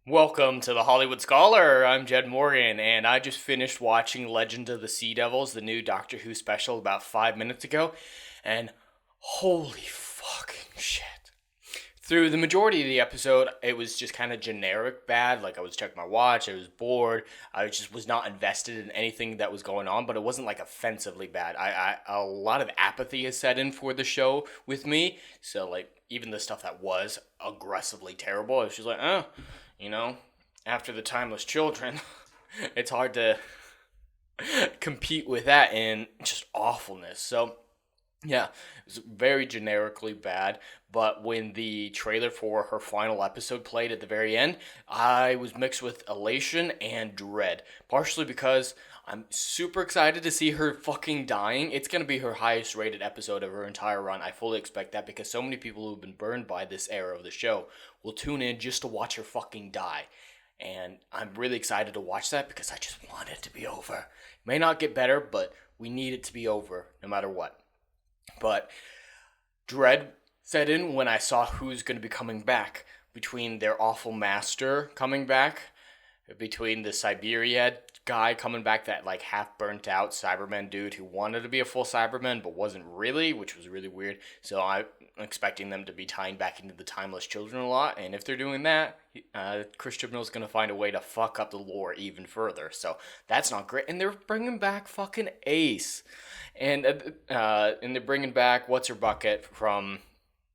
Welcome to the Hollywood Scholar. I'm Jed Morgan, and I just finished watching Legend of the Sea Devils, the new Doctor Who special, about 5 minutes ago, and holy fucking shit. Through the majority of the episode, it was just kind of generic bad. Like, I was checking my watch, I was bored, I just was not invested in anything that was going on, but it wasn't like offensively bad. A lot of apathy has set in for the show with me, so like, even the stuff that was aggressively terrible, I was just like, oh, you know, after the Timeless Children, it's hard to compete with that in just awfulness. So, yeah, it was very generically bad, but when the trailer for her final episode played at the very end, I was mixed with elation and dread. Partially because I'm super excited to see her fucking dying. It's going to be her highest rated episode of her entire run. I fully expect that because so many people who've been burned by this era of the show will tune in just to watch her fucking die. And I'm really excited to watch that because I just want it to be over. It may not get better, but we need it to be over no matter what. But dread set in when I saw who's going to be coming back. Between their awful master coming back, between the Siberia guy coming back, that like half burnt out Cyberman dude who wanted to be a full Cyberman but wasn't really, which was really weird. So I'm expecting them to be tying back into the Timeless Children a lot, and if they're doing that, Chris Chibnall's gonna find a way to fuck up the lore even further. So that's not great. And they're bringing back fucking Ace, and they're bringing back what's her bucket from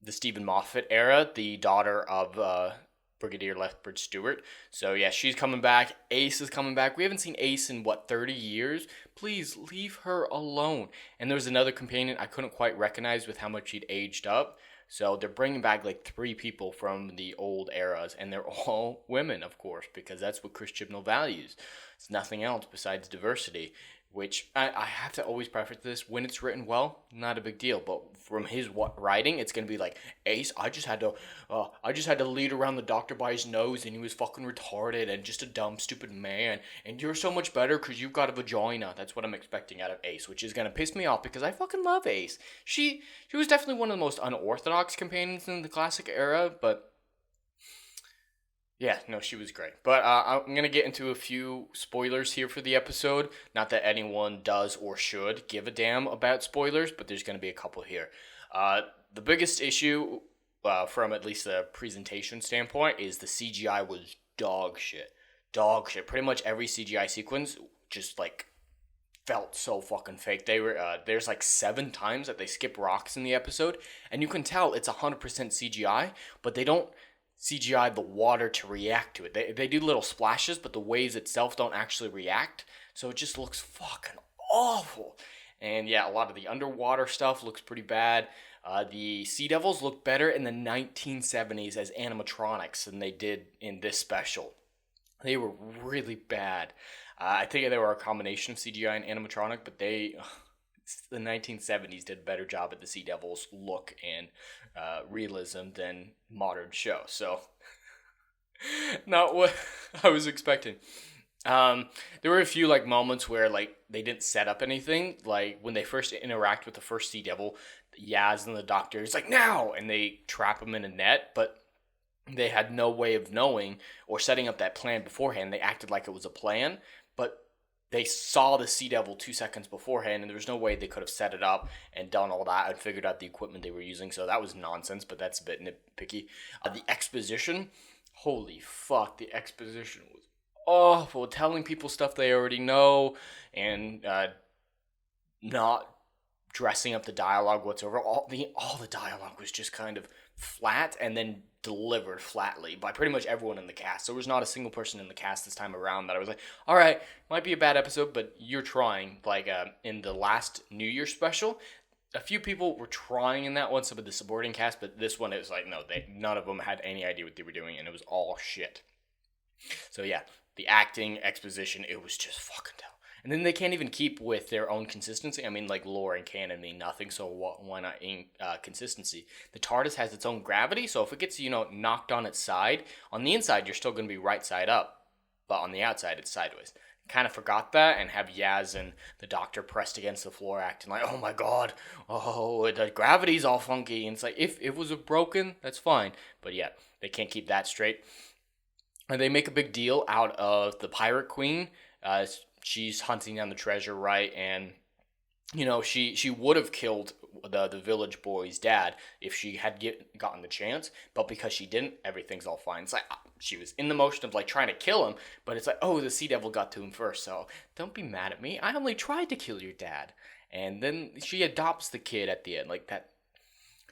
the Stephen Moffat era, the daughter of Brigadier Lethbridge Stewart. So yeah, she's coming back. Ace is coming back. We haven't seen Ace in 30 years. Please leave her alone. And there was another companion I couldn't quite recognize with how much she'd aged up. So they're bringing back like 3 people from the old eras, and they're all women, of course, because that's what Chris Chibnall values. It's nothing else besides diversity, which I have to always preface this: when it's written well, not a big deal. But from his writing, it's gonna be like, Ace, I just had to lead around the doctor by his nose, and he was fucking retarded and just a dumb, stupid man. And you're so much better because you've got a vagina. That's what I'm expecting out of Ace, which is gonna piss me off because I fucking love Ace. She was definitely one of the most unorthodox companions in the classic era, but yeah, no, she was great. But I'm going to get into a few spoilers here for the episode. Not that anyone does or should give a damn about spoilers, but there's going to be a couple here. The biggest issue, from at least the presentation standpoint, is the CGI was dog shit. Dog shit. Pretty much every CGI sequence just like felt so fucking fake. There's like 7 times that they skip rocks in the episode, and you can tell it's 100% CGI, but they don't CGI the water to react to it. They do little splashes, but the waves itself don't actually react, so it just looks fucking awful. And yeah, a lot of the underwater stuff looks pretty bad. The Sea Devils look better in the 1970s as animatronics than they did in this special. They were really bad. I think they were a combination of CGI and animatronic, but the 1970s did a better job at the Sea Devils look and realism than modern show. So, not what I was expecting. There were a few like moments where like they didn't set up anything. Like when they first interact with the first Sea Devil, Yaz and the Doctor is like now, and they trap him in a net, but they had no way of knowing or setting up that plan beforehand. They acted like it was a plan, but they saw the Sea Devil 2 seconds beforehand, and there was no way they could have set it up and done all that and figured out the equipment they were using. So that was nonsense, but that's a bit nitpicky. The exposition, holy fuck, the exposition was awful. Telling people stuff they already know and not dressing up the dialogue whatsoever. All the dialogue was just kind of flat and then delivered flatly by pretty much everyone in the cast. There was not a single person in the cast this time around that I was like, all right, might be a bad episode, but you're trying. Like in the last New Year special, a few people were trying in that one, some of the supporting cast, but this one it was like, no, none of them had any idea what they were doing, and it was all shit. So yeah, the acting, exposition, it was just fucking terrible. And then they can't even keep with their own consistency. I mean, like, lore and canon mean nothing, so why not consistency? The TARDIS has its own gravity, so if it gets, knocked on its side, on the inside, you're still going to be right side up, but on the outside, it's sideways. Kind of forgot that, and have Yaz and the Doctor pressed against the floor acting like, oh my god, the gravity's all funky. And it's like, if it was broken, that's fine. But yeah, they can't keep that straight. And they make a big deal out of the pirate queen. Uh, she's hunting down the treasure, right? And she would have killed the village boy's dad if she had gotten the chance, but because she didn't, everything's all fine. It's like she was in the motion of like trying to kill him, but it's like, oh, the sea devil got to him first, so don't be mad at me. I only tried to kill your dad. And then she adopts the kid at the end, like that.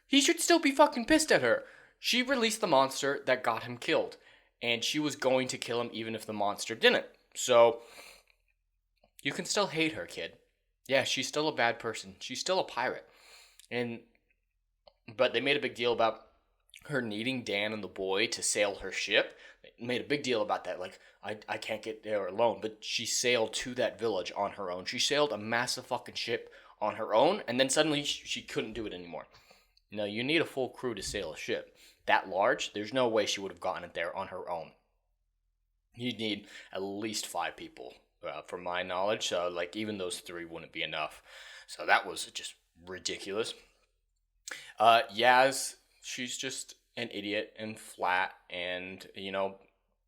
He should still be fucking pissed at her. She released the monster that got him killed, and she was going to kill him even if the monster didn't. So you can still hate her, kid. Yeah, she's still a bad person. She's still a pirate. But they made a big deal about her needing Dan and the boy to sail her ship. They made a big deal about that. Like, I can't get there alone. But she sailed to that village on her own. She sailed a massive fucking ship on her own, and then suddenly she couldn't do it anymore. No, you need a full crew to sail a ship that large. There's no way she would have gotten it there on her own. You'd need at least 5 people, from my knowledge. So, like, even those 3 wouldn't be enough. So that was just ridiculous. Yaz, she's just an idiot and flat, and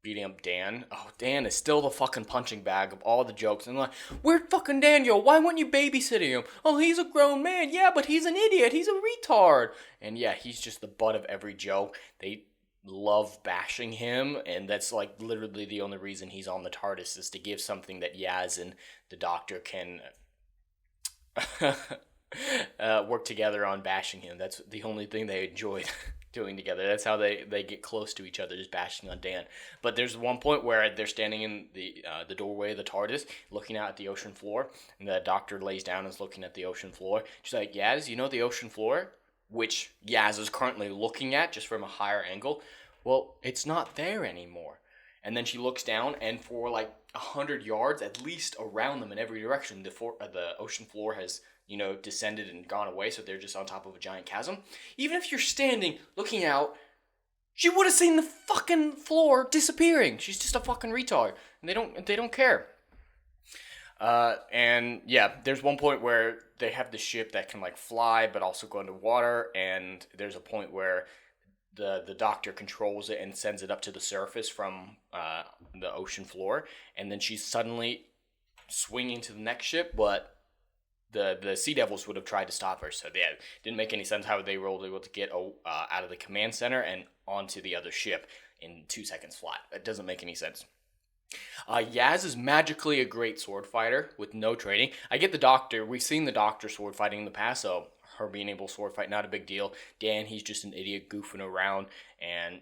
beating up Dan. Oh, Dan is still the fucking punching bag of all the jokes. And like, where'd fucking Daniel? Why weren't you babysitting him? Oh, he's a grown man. Yeah, but he's an idiot. He's a retard. And yeah, he's just the butt of every joke. They love bashing him, and that's like literally the only reason he's on the TARDIS, is to give something that Yaz and the Doctor can work together on bashing him. That's the only thing they enjoyed doing together. That's how they get close to each other, just bashing on Dan. But there's one point where they're standing in the doorway of the TARDIS, looking out at the ocean floor, and the Doctor lays down and is looking at the ocean floor. She's like, Yaz, you know the ocean floor? Which Yaz is currently looking at just from a higher angle. Well, it's not there anymore. And then she looks down, and for like 100 yards, at least around them in every direction, the ocean floor has descended and gone away, so they're just on top of a giant chasm. Even if you're standing looking out, she would have seen the fucking floor disappearing. She's just a fucking retard, and they don't care. And yeah, there's one point where they have the ship that can like fly but also go underwater, and there's a point where the Doctor controls it and sends it up to the surface from the ocean floor, and then she's suddenly swinging to the next ship, but the Sea Devils would have tried to stop her. So yeah, it didn't make any sense how they were able to get out of the command center and onto the other ship in 2 seconds flat. That doesn't make any sense. Yaz is magically a great sword fighter with no training. I get the Doctor. We've seen the Doctor sword fighting in the past, so her being able to sword fight, not a big deal. Dan, he's just an idiot goofing around and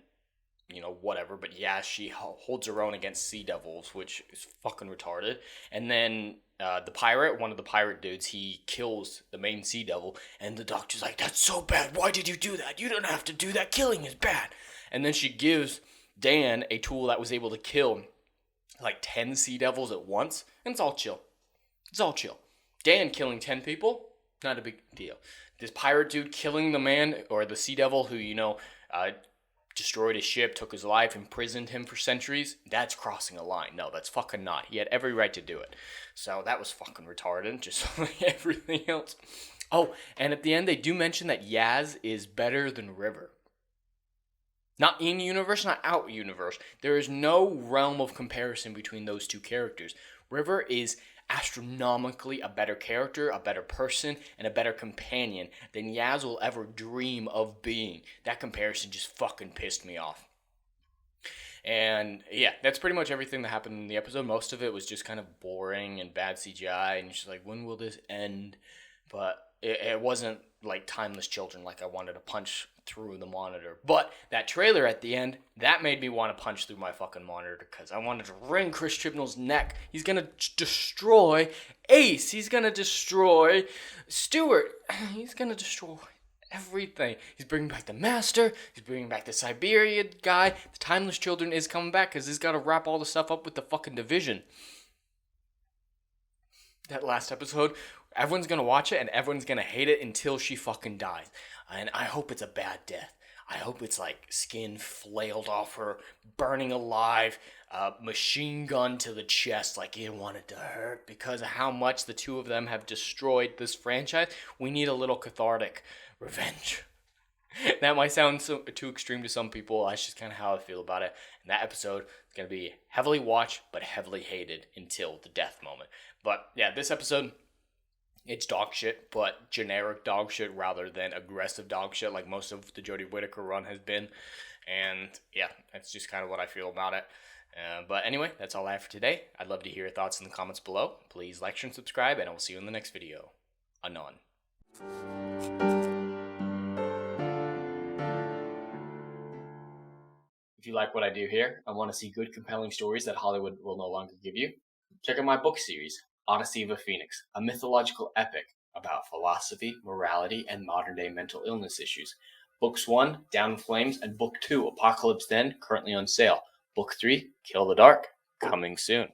whatever. But yeah, she holds her own against Sea Devils, which is fucking retarded. And then one of the pirate dudes, he kills the main Sea Devil, and the Doctor's like, that's so bad. Why did you do that? You don't have to do that. Killing is bad. And then she gives Dan a tool that was able to kill like 10 Sea Devils at once, and it's all chill. It's all chill. Dan killing 10 people, not a big deal. This pirate dude killing the man, or the Sea Devil who, destroyed his ship, took his life, imprisoned him for centuries, that's crossing a line. No, that's fucking not. He had every right to do it. So that was fucking retarded, just like everything else. Oh, and at the end, they do mention that Yaz is better than River. Not in universe, not out universe. There is no realm of comparison between those two characters. River is astronomically a better character, a better person, and a better companion than Yaz will ever dream of being. That comparison just fucking pissed me off. And yeah, that's pretty much everything that happened in the episode. Most of it was just kind of boring and bad CGI, and just like, when will this end? But it wasn't like Timeless Children, like I wanted to punch through the monitor. But that trailer at the end, that made me want to punch through my fucking monitor, because I wanted to wring Chris Chibnall's neck. He's gonna destroy Ace. He's gonna destroy Stewart. He's gonna destroy everything. He's bringing back the Master. He's bringing back the Siberia guy. The Timeless Children is coming back, because he's got to wrap all the stuff up with the fucking Division. That last episode, everyone's gonna watch it and everyone's gonna hate it until she fucking dies. And I hope it's a bad death. I hope it's like skin flailed off her, burning alive, machine gun to the chest like you want it to hurt, because of how much the two of them have destroyed this franchise. We need a little cathartic revenge. That might sound too extreme to some people. That's just kind of how I feel about it. And that episode is going to be heavily watched, but heavily hated until the death moment. But yeah, this episode, it's dog shit, but generic dog shit rather than aggressive dog shit like most of the Jodie Whittaker run has been. And yeah, that's just kind of what I feel about it. But anyway, that's all I have for today. I'd love to hear your thoughts in the comments below. Please like, share, and subscribe, and I will see you in the next video. Anon. If you like what I do here and want to see good, compelling stories that Hollywood will no longer give you, check out my book series, Odyssey of a Phoenix, a mythological epic about philosophy, morality, and modern-day mental illness issues. Books 1, Down in Flames, and Book 2, Apocalypse Then, currently on sale. Book 3, Kill the Dark, coming soon.